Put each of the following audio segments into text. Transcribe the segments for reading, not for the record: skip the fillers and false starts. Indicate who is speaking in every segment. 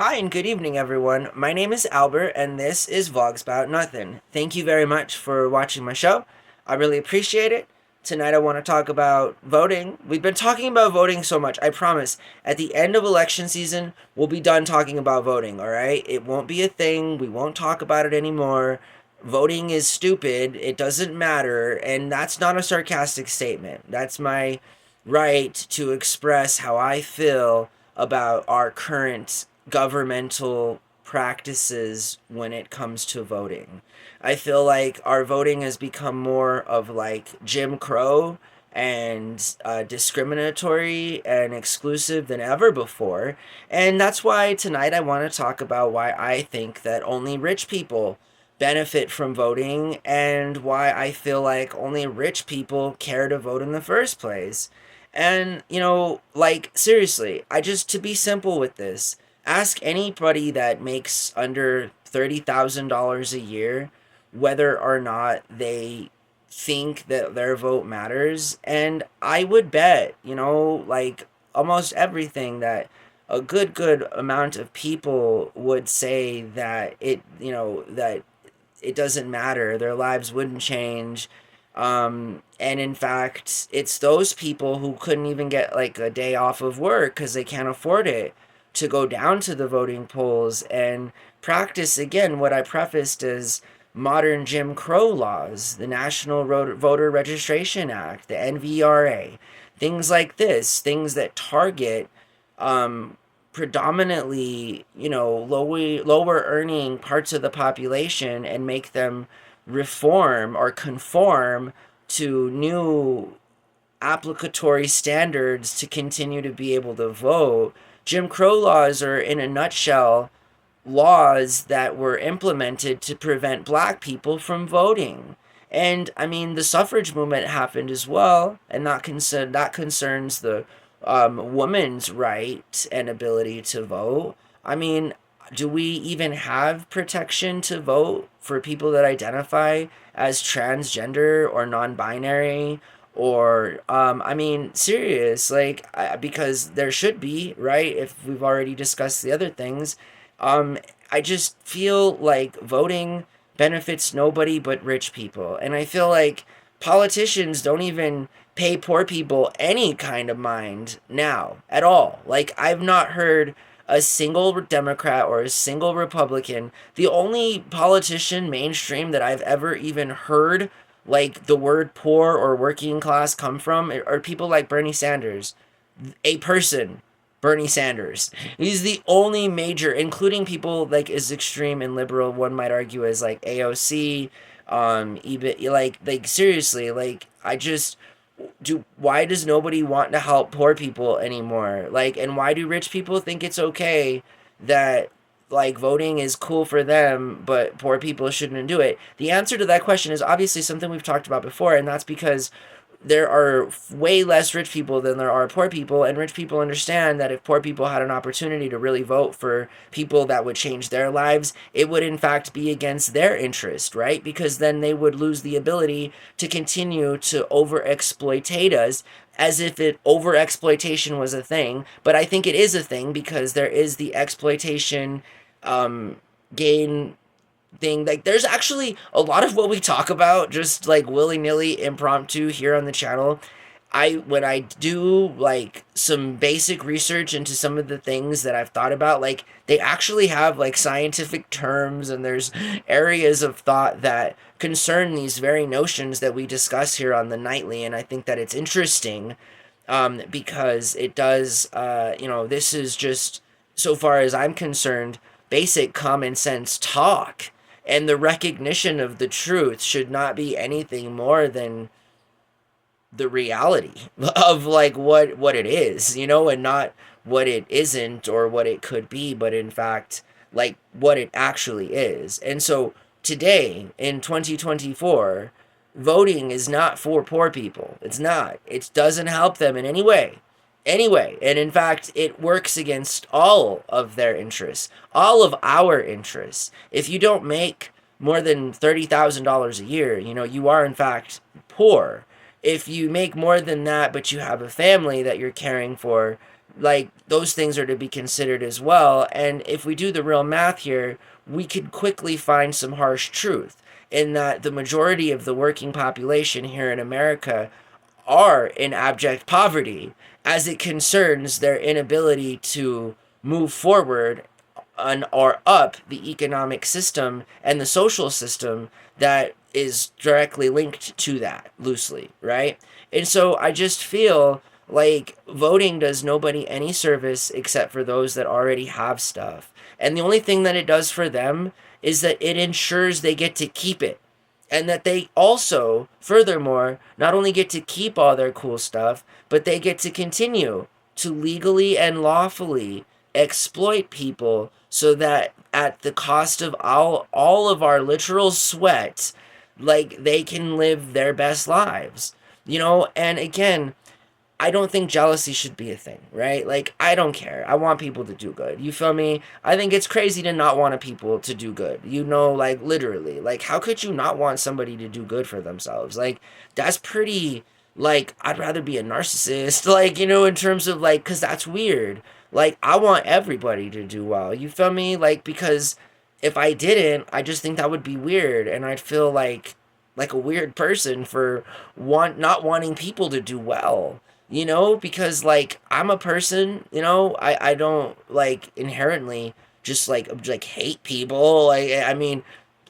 Speaker 1: Hi and good evening, everyone. My name is Albert, and this is Vlogs About Nothing. Thank you very much for watching my show. I really appreciate it. Tonight, I want to talk about voting. We've been talking about voting so much. I promise, at the end of election season, we'll be done talking about voting, all right? It won't be a thing. We won't talk about it anymore. Voting is stupid. It doesn't matter. And that's not a sarcastic statement. That's my right to express how I feel about our current governmental practices when it comes to voting. I feel like our voting has become more of like Jim Crow and discriminatory and exclusive than ever before. And that's why tonight I want to talk about why I think that only rich people benefit from voting and why I feel like only rich people care to vote in the first place. And, like, seriously, to be simple with this, ask anybody that makes under $30,000 a year whether or not they think that their vote matters. And I would bet, like almost everything that a good amount of people would say that that it doesn't matter. Their lives wouldn't change. And in fact, it's those people who couldn't even get like a day off of work because they can't afford it to go down to the voting polls and practice again what I prefaced as modern Jim Crow laws, the National Voter Registration Act, the NVRA, things like this, things that target um, predominantly, lower earning parts of the population and make them reform or conform to new applicatory standards to continue to be able to vote. Jim Crow laws are, in a nutshell, laws that were implemented to prevent black people from voting. And I mean, the suffrage movement happened as well, and that concerns the woman's right and ability to vote. I mean, do we even have protection to vote for people that identify as transgender or non-binary? Or I mean, serious, like, because there should be, right, if we've already discussed the other things. um I just feel like voting benefits nobody but rich people, and I feel like politicians don't even pay poor people any kind of mind now at all. Like, I've not heard a single Democrat or a single Republican. The only politician mainstream that I've ever even heard like the word poor or working class come from are people like Bernie Sanders. A person, Bernie Sanders. He's the only major, including people like as extreme and liberal, one might argue, as like AOC, even like seriously, like I just do. Why does nobody want to help poor people anymore? Like, and why do rich people think it's okay that like voting is cool for them, but poor people shouldn't do it? The answer to that question is obviously something we've talked about before, and that's because there are way less rich people than there are poor people, and rich people understand that if poor people had an opportunity to really vote for people that would change their lives, it would in fact be against their interest, right? Because then they would lose the ability to continue to over exploitate us, as if it over exploitation was a thing. But I think it is a thing because there is the exploitation um gain thing. Like, there's actually a lot of what we talk about just like willy-nilly impromptu here on the channel. When I do like some basic research into some of the things that I've thought about, like they actually have like scientific terms, and there's areas of thought that concern these very notions that we discuss here on the nightly. And I think that it's interesting, because it does, this is just, so far as I'm concerned, basic common sense talk. And the recognition of the truth should not be anything more than the reality of like what it is, and not what it isn't or what it could be, but in fact like what it actually is. And so today in 2024, voting is not for poor people. It's not. It doesn't help them in any way. Anyway, and in fact, it works against all of their interests, all of our interests. If you don't make more than $30,000 a year, you are in fact poor. If you make more than that, but you have a family that you're caring for, like those things are to be considered as well. And if we do the real math here, we could quickly find some harsh truth in that the majority of the working population here in America are in abject poverty as it concerns their inability to move forward or up the economic system and the social system that is directly linked to that loosely, right? And so I just feel like voting does nobody any service except for those that already have stuff. And the only thing that it does for them is that it ensures they get to keep it. And that they also, furthermore, not only get to keep all their cool stuff, but they get to continue to legally and lawfully exploit people so that at the cost of all of our literal sweat, like they can live their best lives. And again, I don't think jealousy should be a thing, right? Like, I don't care. I want people to do good. You feel me? I think it's crazy to not want people to do good. Like, literally. Like, how could you not want somebody to do good for themselves? Like, that's pretty, like, I'd rather be a narcissist, like, in terms of, like, because that's weird. Like, I want everybody to do well. You feel me? Like, because if I didn't, I just think that would be weird. And I'd feel like a weird person for not wanting people to do well. Because like I'm a person, I don't like inherently just like hate people. Like, I mean,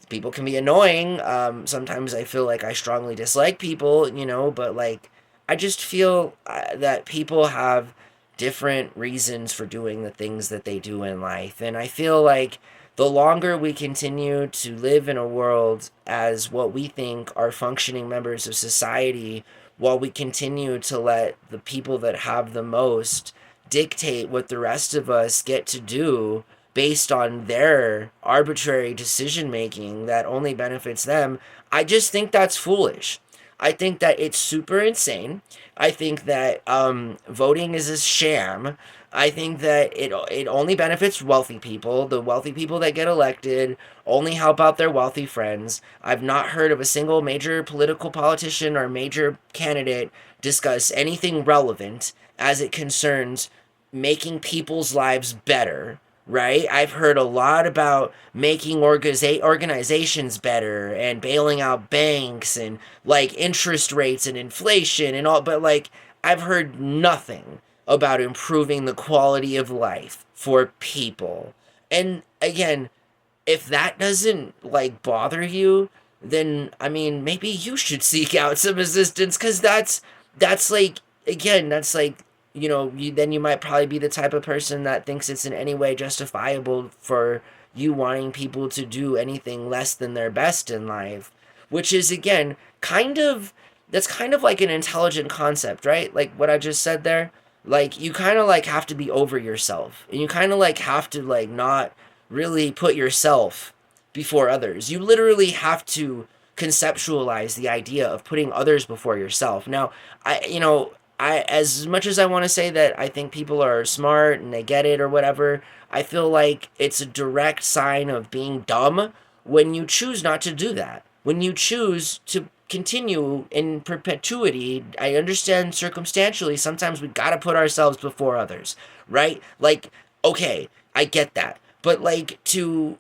Speaker 1: people can be annoying. Sometimes I feel like I strongly dislike people, but like I just feel that people have different reasons for doing the things that they do in life. And I feel like the longer we continue to live in a world as what we think are functioning members of society, while we continue to let the people that have the most dictate what the rest of us get to do based on their arbitrary decision making that only benefits them, I just think that's foolish. I think that it's super insane. I think that voting is a sham. I think that it only benefits wealthy people. The wealthy people that get elected only help out their wealthy friends. I've not heard of a single major political politician or major candidate discuss anything relevant as it concerns making people's lives better, right? I've heard a lot about making organizations better and bailing out banks and like interest rates and inflation and all, but like I've heard nothing about improving the quality of life for people. And again, if that doesn't like bother you, then I mean maybe you should seek out some assistance, because that's like, again, that's like, then you might probably be the type of person that thinks it's in any way justifiable for you wanting people to do anything less than their best in life, which is again that's kind of like an intelligent concept, right? Like what I just said there. Like you kind of like have to be over yourself, and you kind of like have to like not really put yourself before others. You literally have to conceptualize the idea of putting others before yourself. Now, I as much as I want to say that I think people are smart and they get it or whatever, I feel like it's a direct sign of being dumb when you choose not to do that. When you choose to continue in perpetuity. I understand circumstantially sometimes we got to put ourselves before others, right? Like, okay, I get that. But like to,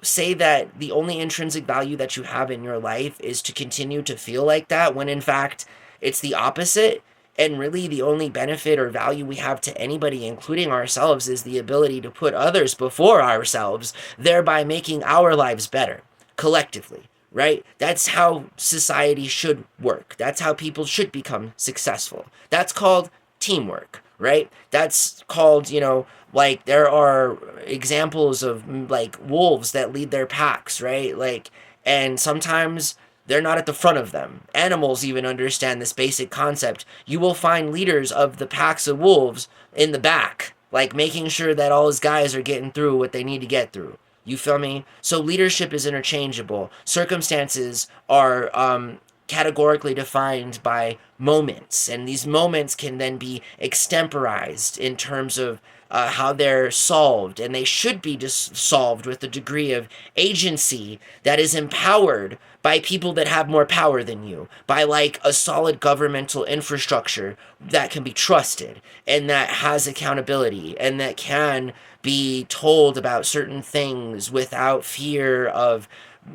Speaker 1: say that the only intrinsic value that you have in your life is to continue to feel like that, when in fact it's the opposite. And really the only benefit or value we have to anybody, including ourselves, is the ability to put others before ourselves, thereby making our lives better collectively, right? That's how society should work. That's how people should become successful. That's called teamwork, right? That's called, like there are examples of like wolves that lead their packs, right? Like, and sometimes they're not at the front of them. Animals even understand this basic concept. You will find leaders of the packs of wolves in the back, like making sure that all his guys are getting through what they need to get through. You feel me? So leadership is interchangeable. Circumstances are categorically defined by moments, and these moments can then be extemporized in terms of how they're solved, and they should be solved with a degree of agency that is empowered by people that have more power than you, by like a solid governmental infrastructure that can be trusted and that has accountability and that can be told about certain things without fear of,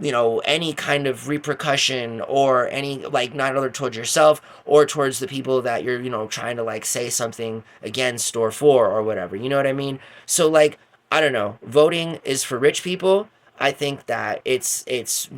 Speaker 1: any kind of repercussion, or any, like, not only towards yourself or towards the people that you're, trying to like say something against or for or whatever. You know what I mean? So like, I don't know, voting is for rich people. I think that it's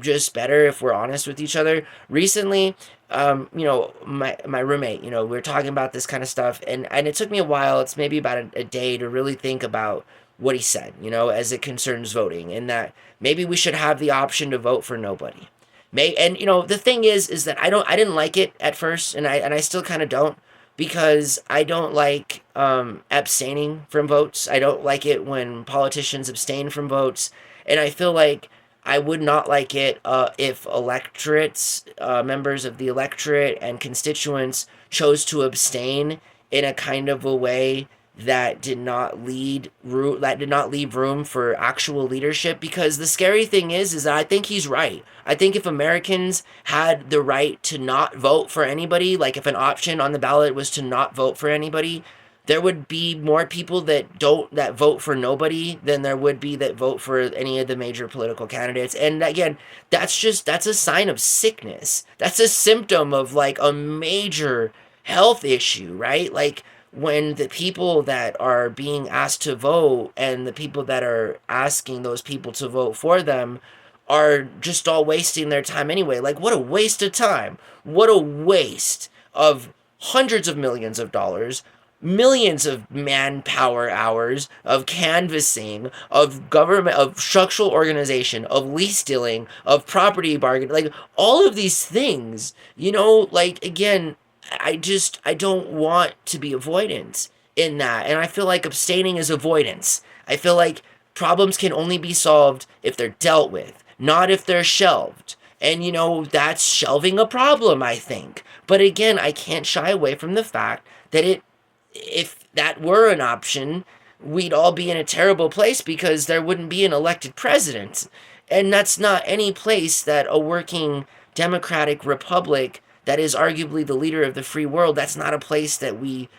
Speaker 1: just better if we're honest with each other. Recently, my roommate, we were talking about this kind of stuff, and it took me a while. It's maybe about a day to really think about what he said, as it concerns voting, and that maybe we should have the option to vote for nobody. And the thing is that I didn't like it at first, and I still kind of don't, because I don't like abstaining from votes. I don't like it when politicians abstain from votes, and I feel like I would not like it if electorates, members of the electorate and constituents chose to abstain in a kind of a way that did not leave room for actual leadership. Because the scary thing is that I think he's right. I think if Americans had the right to not vote for anybody, like if an option on the ballot was to not vote for anybody, there would be more people that vote for nobody than there would be that vote for any of the major political candidates. And again, that's a sign of sickness. That's a symptom of like a major health issue, right? Like, when the people that are being asked to vote and the people that are asking those people to vote for them are just all wasting their time anyway. Like, what a waste of time. What a waste of hundreds of millions of dollars, millions of manpower hours of canvassing, of government, of structural organization, of lease dealing, of property bargaining, like all of these things, like, again, I don't want to be avoidant in that. And I feel like abstaining is avoidance. I feel like problems can only be solved if they're dealt with, not if they're shelved. And, that's shelving a problem, I think. But again, I can't shy away from the fact that if that were an option, we'd all be in a terrible place because there wouldn't be an elected president. And that's not any place that a working democratic republic that is arguably the leader of the free world, that's not a place that we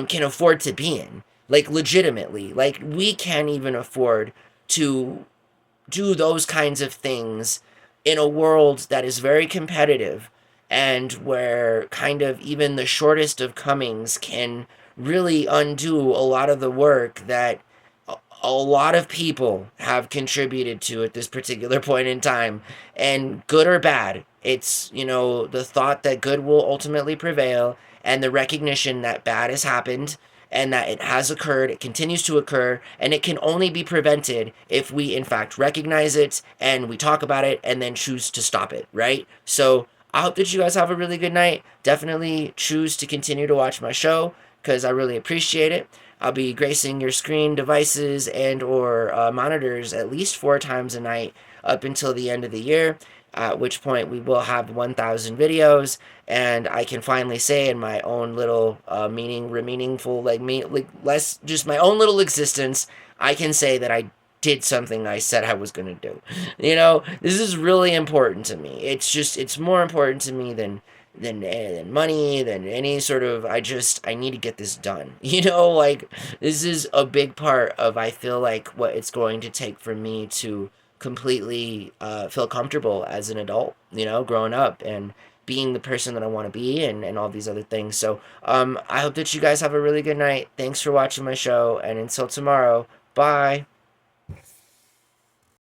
Speaker 1: can afford to be in. Like, legitimately. Like, we can't even afford to do those kinds of things in a world that is very competitive, and where kind of even the shortest of comings can really undo a lot of the work that a lot of people have contributed to at this particular point in time. And good or bad, it's, the thought that good will ultimately prevail, and the recognition that bad has happened and that it has occurred, it continues to occur, and it can only be prevented if we in fact recognize it and we talk about it and then choose to stop it, right? So I hope that you guys have a really good night. Definitely choose to continue to watch my show because I really appreciate it. I'll be gracing your screen, devices, and or monitors at least 4 times a night up until the end of the year, at which point we will have 1,000 videos, and I can finally say in my own little meaningful, less, just my own little existence, I can say that I did something I said I was going to do. This is really important to me. It's more important to me than money, than any sort of, I need to get this done. Like, this is a big part of, I feel like, what it's going to take for me to completely feel comfortable as an adult, growing up and being the person that I want to be, and all these other things. So I hope that you guys have a really good night. Thanks for watching my show, and until tomorrow, bye.